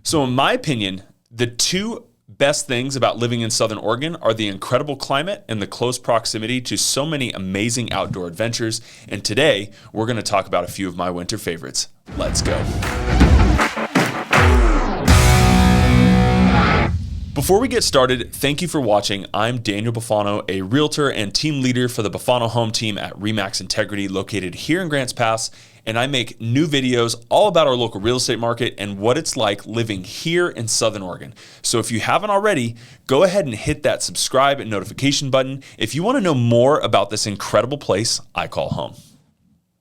So in my opinion, the two best things about living in Southern Oregon are the incredible climate and the close proximity to so many amazing outdoor adventures. And today, we're going to talk about a few of my winter favorites. Let's go. Before we get started, thank you for watching. I'm Daniel Bifano, a realtor and team leader for the Bifano Home Team at RE/MAX Integrity located here in Grants Pass, and I make new videos all about our local real estate market and what it's like living here in Southern Oregon. So if you haven't already, go ahead and hit that subscribe and notification button if you want to know more about this incredible place I call home.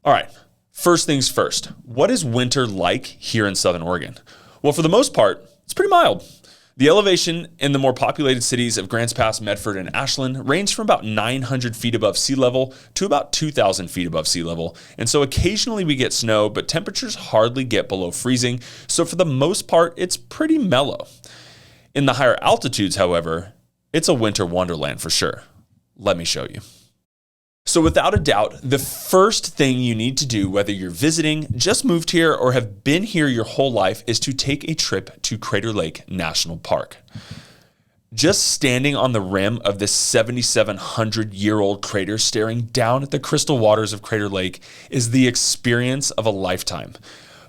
All right, first things first, what is winter like here in Southern Oregon? Well, for the most part, it's pretty mild. The elevation in the more populated cities of Grants Pass, Medford, and Ashland range from about 900 feet above sea level to about 2,000 feet above sea level. And so occasionally we get snow, but temperatures hardly get below freezing. So for the most part, it's pretty mellow. In the higher altitudes, however, it's a winter wonderland for sure. Let me show you. So without a doubt, the first thing you need to do, whether you're visiting, just moved here, or have been here your whole life, is to take a trip to Crater Lake National Park. Just standing on the rim of this 7,700-year-old crater staring down at the crystal waters of Crater Lake is the experience of a lifetime.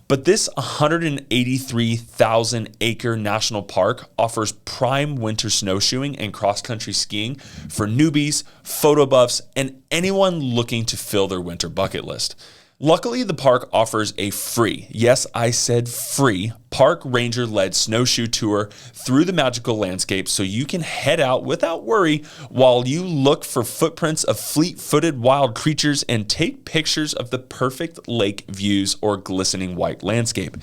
But this 183,000-acre national park offers prime winter snowshoeing and cross-country skiing for newbies, photo buffs, and anyone looking to fill their winter bucket list. Luckily, the park offers a free, yes, I said free, park ranger-led snowshoe tour through the magical landscape so you can head out without worry while you look for footprints of fleet-footed wild creatures and take pictures of the perfect lake views or glistening white landscape.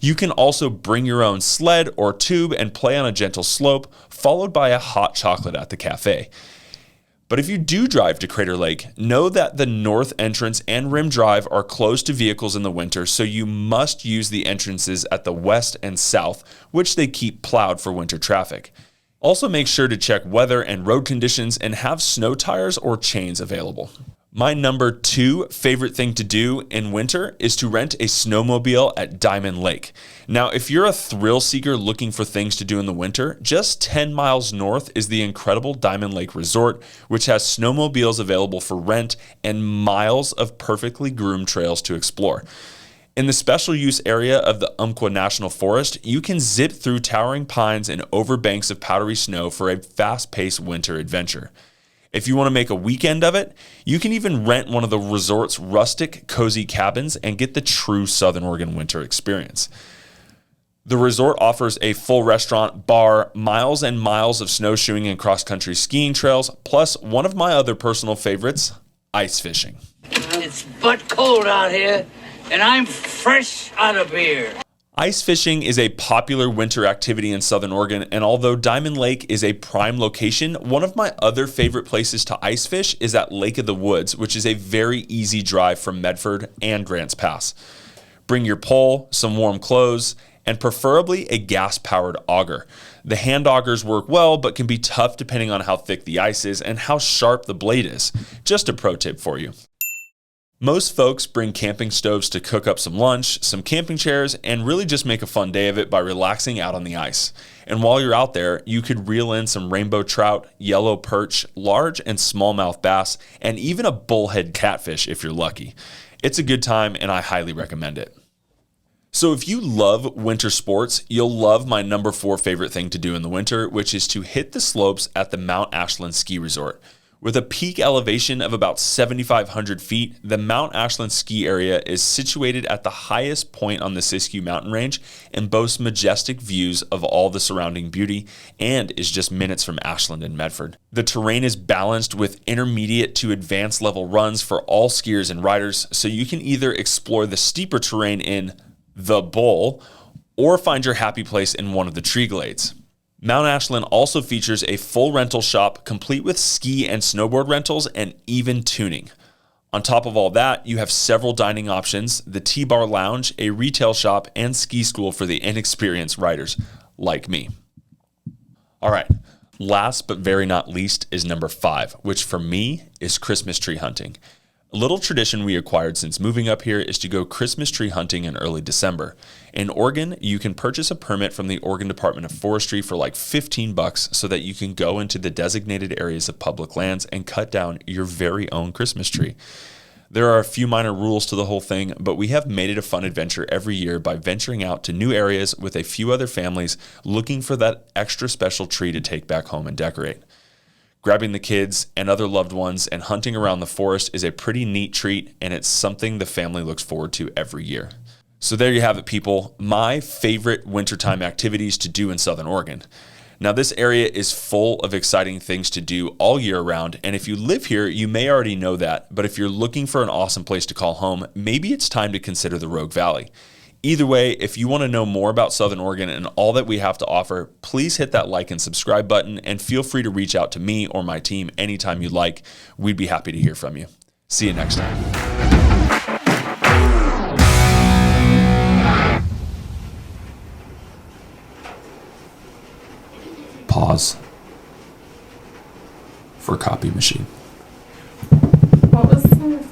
You can also bring your own sled or tube and play on a gentle slope, followed by a hot chocolate at the cafe. But if you do drive to Crater Lake, know that the north entrance and rim drive are closed to vehicles in the winter, so you must use the entrances at the west and south, which they keep plowed for winter traffic. Also make sure to check weather and road conditions and have snow tires or chains available. My number 2 favorite thing to do in winter is to rent a snowmobile at Diamond Lake. Now, if you're a thrill seeker looking for things to do in the winter, just 10 miles north is the incredible Diamond Lake Resort, which has snowmobiles available for rent and miles of perfectly groomed trails to explore. In the special use area of the Umpqua National Forest, you can zip through towering pines and over banks of powdery snow for a fast-paced winter adventure. If you want to make a weekend of it, you can even rent one of the resort's rustic, cozy cabins and get the true Southern Oregon winter experience. The resort offers a full restaurant, bar, miles and miles of snowshoeing and cross-country skiing trails, plus one of my other personal favorites, ice fishing. It's butt cold out here, and I'm fresh out of beer. Ice fishing is a popular winter activity in Southern Oregon, and although Diamond Lake is a prime location, one of my other favorite places to ice fish is at Lake of the Woods, which is a very easy drive from Medford and Grants Pass. Bring your pole, some warm clothes, and preferably a gas-powered auger. The hand augers work well, but can be tough depending on how thick the ice is and how sharp the blade is. Just a pro tip for you. Most folks bring camping stoves to cook up some lunch, some camping chairs, and really just make a fun day of it by relaxing out on the ice. And while you're out there, you could reel in some rainbow trout, yellow perch, large and smallmouth bass, and even a bullhead catfish if you're lucky. It's a good time, and I highly recommend it. So if you love winter sports, you'll love my number 4 favorite thing to do in the winter, which is to hit the slopes at the Mount Ashland Ski Resort. With a peak elevation of about 7,500 feet, the Mount Ashland ski area is situated at the highest point on the Siskiyou mountain range and boasts majestic views of all the surrounding beauty and is just minutes from Ashland and Medford. The terrain is balanced with intermediate to advanced level runs for all skiers and riders, so you can either explore the steeper terrain in the bowl or find your happy place in one of the tree glades. Mount Ashland also features a full rental shop complete with ski and snowboard rentals and even tuning. On top of all that, you have several dining options, the T-Bar Lounge, a retail shop, and ski school for the inexperienced riders like me. All right, last but very not least is number 5, which for me is Christmas tree hunting. A little tradition we acquired since moving up here is to go Christmas tree hunting in early December. In Oregon, you can purchase a permit from the Oregon Department of Forestry for like $15 so that you can go into the designated areas of public lands and cut down your very own Christmas tree. There are a few minor rules to the whole thing, but we have made it a fun adventure every year by venturing out to new areas with a few other families looking for that extra special tree to take back home and decorate. Grabbing the kids and other loved ones and hunting around the forest is a pretty neat treat, and it's something the family looks forward to every year. So there you have it, people. My favorite wintertime activities to do in Southern Oregon. Now, this area is full of exciting things to do all year round, and if you live here, you may already know that, but if you're looking for an awesome place to call home, maybe it's time to consider the Rogue Valley. Either way, if you want to know more about Southern Oregon and all that we have to offer, please hit that like and subscribe button, and feel free to reach out to me or my team anytime you'd like. We'd be happy to hear from you. See you next time. Pause for copy machine.